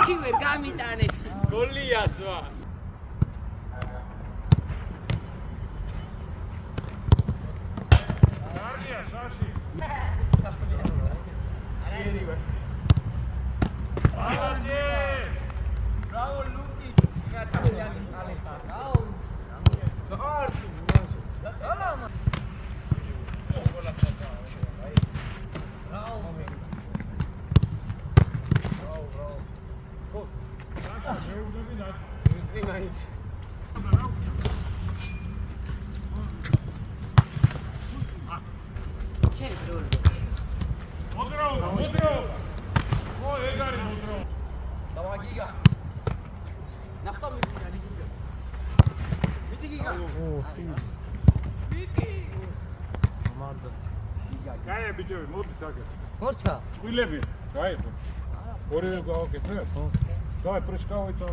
ერთი ვერ გამიტანეთ. გოლია ძმა. არია საში. Bravo Luki. Gratulani Alexa. Bravo. Gol. Bravo. Gaya biçöv, modu takip. Morça. Uylebin, gayet. Oraya gavak etme. Gayet prışka oytan.